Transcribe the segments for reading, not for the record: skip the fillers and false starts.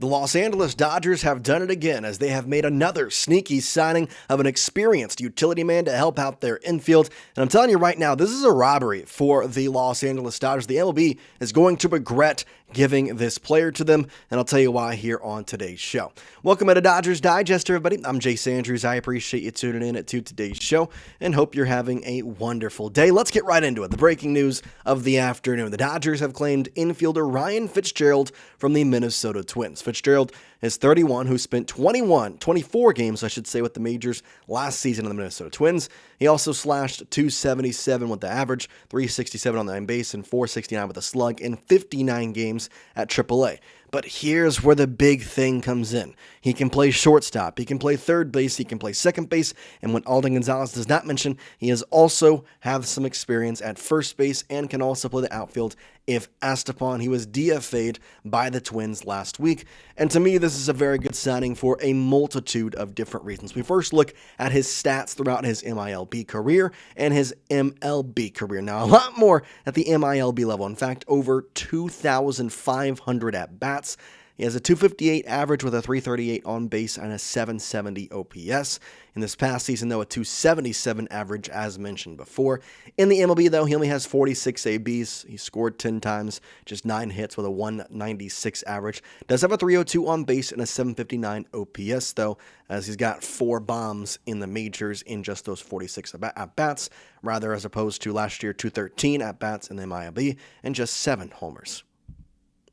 The Los Angeles Dodgers have done it again as they have made another sneaky signing of an experienced utility man to help out their infield. And I'm telling you right now, this is a robbery for the Los Angeles Dodgers. The MLB is going to regret giving this player to them, and I'll tell you why here on today's show. Welcome to Dodgers Digest, everybody. I'm Jace Andrews. I appreciate you tuning in to today's show and hope you're having a wonderful day. Let's get right into it. The breaking news of the afternoon. The Dodgers have claimed infielder Ryan Fitzgerald from the Minnesota Twins. Fitzgerald is 31, who spent 24 games, with the majors last season in the Minnesota Twins. He also slashed .277 with the average, .367 on the on base, and .469 with a slug in 59 games at AAA. But here's where the big thing comes in. He can play shortstop, he can play third base, he can play second base, and what Alden Gonzalez does not mention, he has also have some experience at first base and can also play the outfield if asked upon. He was DFA'd by the Twins last week, and to me, this is a very good signing for a multitude of different reasons. We first look at his stats throughout his MILB career and his MLB career. Now, a lot more at the MILB level. In fact, over 2,500 at-bats. He has a .258 average with a .338 on base and a .770 OPS. In this past season, though, a .277 average, as mentioned before. In the MLB, though, he only has 46 ABs. He scored 10 times, just 9 hits with a .196 average. Does have a .302 on base and a .759 OPS, though, as he's got 4 bombs in the majors in just those 46 at-bats, rather as opposed to last year, 213 at-bats in the MILB and just 7 homers.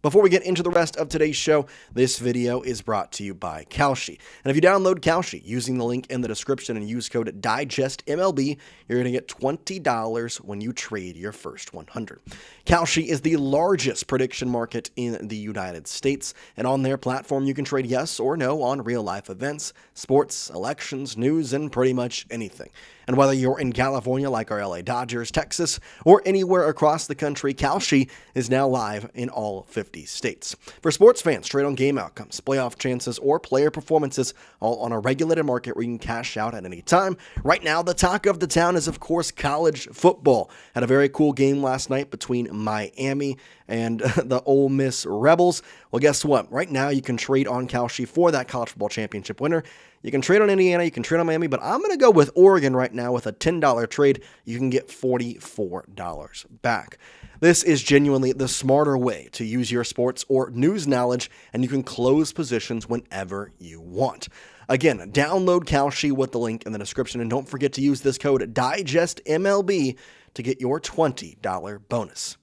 Before we get into the rest of today's show, this video is brought to you by Kalshi. And if you download Kalshi using the link in the description and use code DIGESTMLB, you're going to get $20 when you trade your first 100. Kalshi is the largest prediction market in the United States, and on their platform you can trade yes or no on real-life events, sports, elections, news, and pretty much anything. And whether you're in California like our LA Dodgers, Texas, or anywhere across the country, Kalshi is now live in all 50 states. For sports fans, trade on game outcomes, playoff chances, or player performances, all on a regulated market where you can cash out at any time. Right now, the talk of the town is, of course, college football. Had a very cool game last night between Miami and the Ole Miss Rebels. Well, guess what? Right now, you can trade on Kalshi for that college football championship winner. You can trade on Indiana, you can trade on Miami, but I'm going to go with Oregon right now with a $10 trade. You can get $44 back. This is genuinely the smarter way to use your sports or news knowledge, and you can close positions whenever you want. Again, download Kalshi with the link in the description, and don't forget to use this code DIGESTMLB to get your $20 bonus.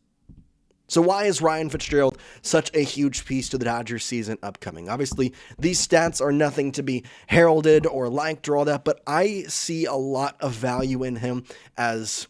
So why is Ryan Fitzgerald such a huge piece to the Dodgers season upcoming? Obviously, these stats are nothing to be heralded or liked or all that, but I see a lot of value in him as,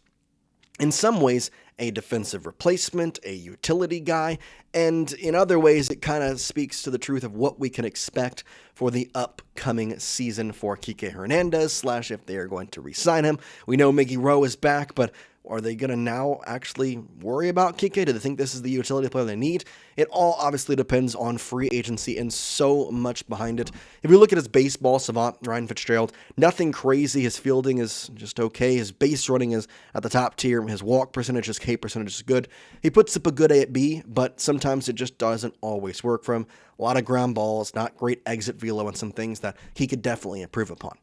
in some ways, a defensive replacement, a utility guy, and in other ways, it kind of speaks to the truth of what we can expect for the upcoming season for Shohei Hernández, / if they are going to re-sign him. We know Miggy Rowe is back, but are they going to now actually worry about Kike? Do they think this is the utility player they need? It all obviously depends on free agency and so much behind it. If you look at his baseball savant, Ryan Fitzgerald, nothing crazy. His fielding is just okay. His base running is at the top tier. His walk percentage, his K percentage is good. He puts up a good A at B, but sometimes it just doesn't always work for him. A lot of ground balls, not great exit velo, and some things that he could definitely improve upon.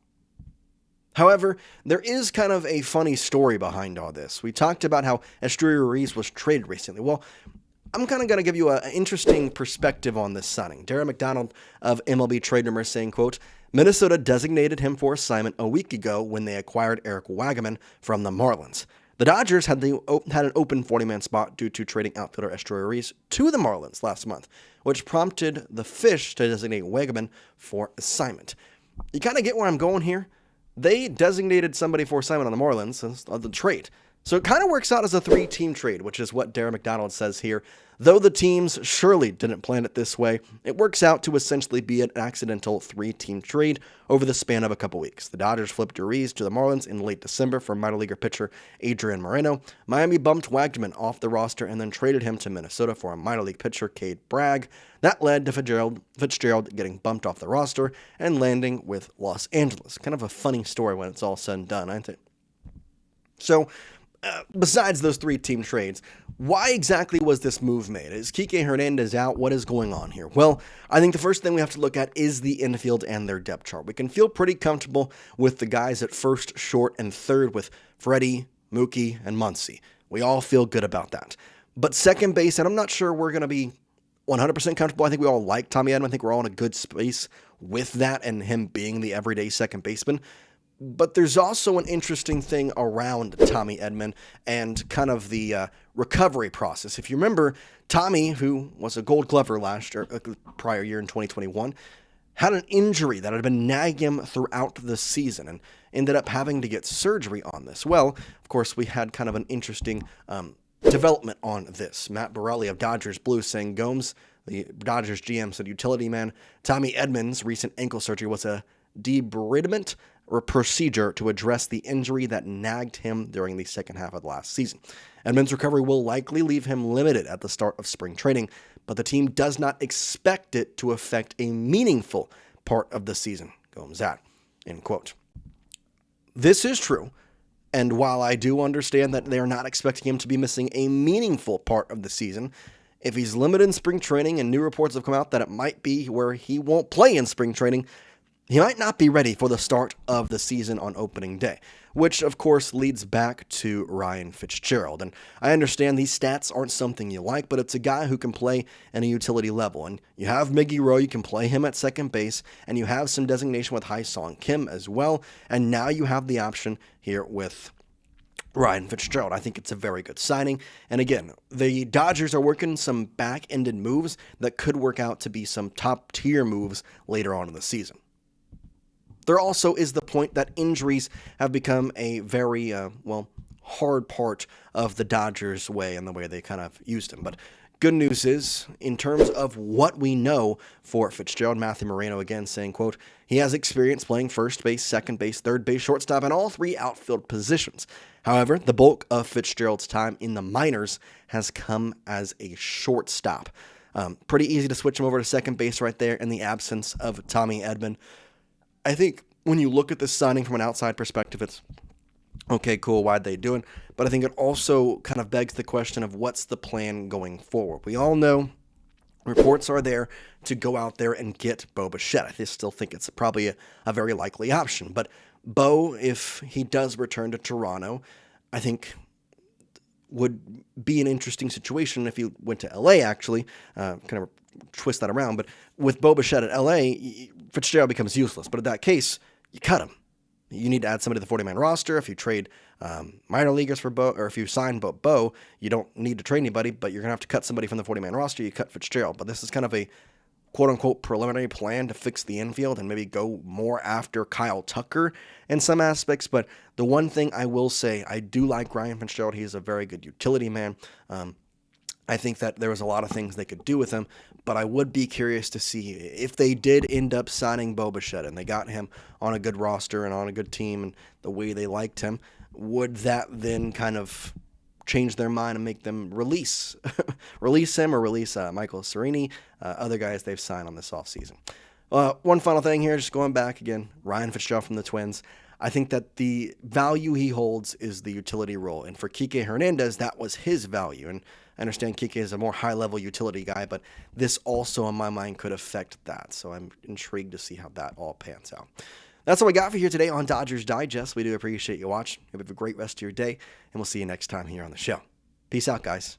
However, there is kind of a funny story behind all this. We talked about how Ruiz was traded recently. Well, I'm kind of going to give you an interesting perspective on this signing. Darren McDonald of MLB Trade Rumors saying, quote, Minnesota designated him for assignment a week ago when they acquired Eric Wagaman from the Marlins. The Dodgers had an open 40-man spot due to trading outfielder Ruiz to the Marlins last month, which prompted the Fish to designate Wagaman for assignment. You kind of get where I'm going here? They designated somebody for assignment on the Marlins of the trade. So it kind of works out as a 3-team trade, which is what Darren McDonald says here. Though the teams surely didn't plan it this way, it works out to essentially be an accidental 3-team trade over the span of a couple weeks. The Dodgers flipped Ruiz to the Marlins in late December for minor leaguer pitcher Adrian Moreno. Miami bumped Wagman off the roster and then traded him to Minnesota for a minor league pitcher Cade Bragg. That led to Fitzgerald getting bumped off the roster and landing with Los Angeles. Kind of a funny story when it's all said and done, I think. So, besides those 3-team trades, Why exactly was this move made? Is Kike Hernandez out? What is going on here? Well, I think the first thing we have to look at is the infield and their depth chart. We can feel pretty comfortable with the guys at first, short, and third with Freddie, Mookie, and Muncy. We all feel good about that. But second base, and I'm not sure we're going to be 100% comfortable. I think we all like Tommy Edman. I think we're all in a good space with that and him being the everyday second baseman. But there's also an interesting thing around Tommy Edman and kind of the recovery process. If you remember, Tommy, who was a Gold Glover prior year in 2021, had an injury that had been nagging him throughout the season and ended up having to get surgery on this. Well, of course, we had kind of an interesting development on this. Matt Borelli of Dodgers Blue saying Gomes, the Dodgers GM, said utility man Tommy Edman's recent ankle surgery was a debridement or procedure to address the injury that nagged him during the second half of the last season. Edman's recovery will likely leave him limited at the start of spring training, but the team does not expect it to affect a meaningful part of the season, Gomes at, end quote. This is true, and while I do understand that they're not expecting him to be missing a meaningful part of the season, if he's limited in spring training and new reports have come out that it might be where he won't play in spring training, he might not be ready for the start of the season on opening day, which of course leads back to Ryan Fitzgerald. And I understand these stats aren't something you like, but it's a guy who can play at a utility level. And you have Miggy Rowe, you can play him at second base, and you have some designation with Hai-Song Kim as well. And now you have the option here with Ryan Fitzgerald. I think it's a very good signing. And again, the Dodgers are working some back-ended moves that could work out to be some top-tier moves later on in the season. There also is the point that injuries have become a very, hard part of the Dodgers' way and the way they kind of used him. But good news is, in terms of what we know for Fitzgerald, Matthew Moreno again saying, quote, he has experience playing first base, second base, third base, shortstop, and all three outfield positions. However, the bulk of Fitzgerald's time in the minors has come as a shortstop. Pretty easy to switch him over to second base right there in the absence of Tommy Edman. I think when you look at this signing from an outside perspective, it's okay, cool, why'd they do it? But I think it also kind of begs the question of what's the plan going forward. We all know reports are there to go out there and get Bo Bichette. I still think it's probably a very likely option. But Bo, if he does return to Toronto, I think would be an interesting situation if he went to LA, actually, kind of twist that around. But with Bo Bichette at LA, Fitzgerald becomes useless. But in that case, you cut him. You need to add somebody to the 40-man roster. If you trade minor leaguers for Bo, or if you sign Bo, you don't need to trade anybody, but you're going to have to cut somebody from the 40-man roster. You cut Fitzgerald. But this is kind of a quote-unquote preliminary plan to fix the infield and maybe go more after Kyle Tucker in some aspects. But the one thing I will say, I do like Ryan Fitzgerald. He is a very good utility man. I think that there was a lot of things they could do with him, but I would be curious to see if they did end up signing Bo Bichette and they got him on a good roster and on a good team and the way they liked him, would that then kind of change their mind and make them release him or release Michael Cerini, other guys they've signed on this offseason. One final thing here, just going back again, Ryan Fitzgerald from the Twins. I think that the value he holds is the utility role. And for Kike Hernandez, that was his value. And I understand Kike is a more high-level utility guy, but this also, in my mind, could affect that. So I'm intrigued to see how that all pans out. That's all we got for you today on Dodgers Digest. We do appreciate you watching. Have a great rest of your day, and we'll see you next time here on the show. Peace out, guys.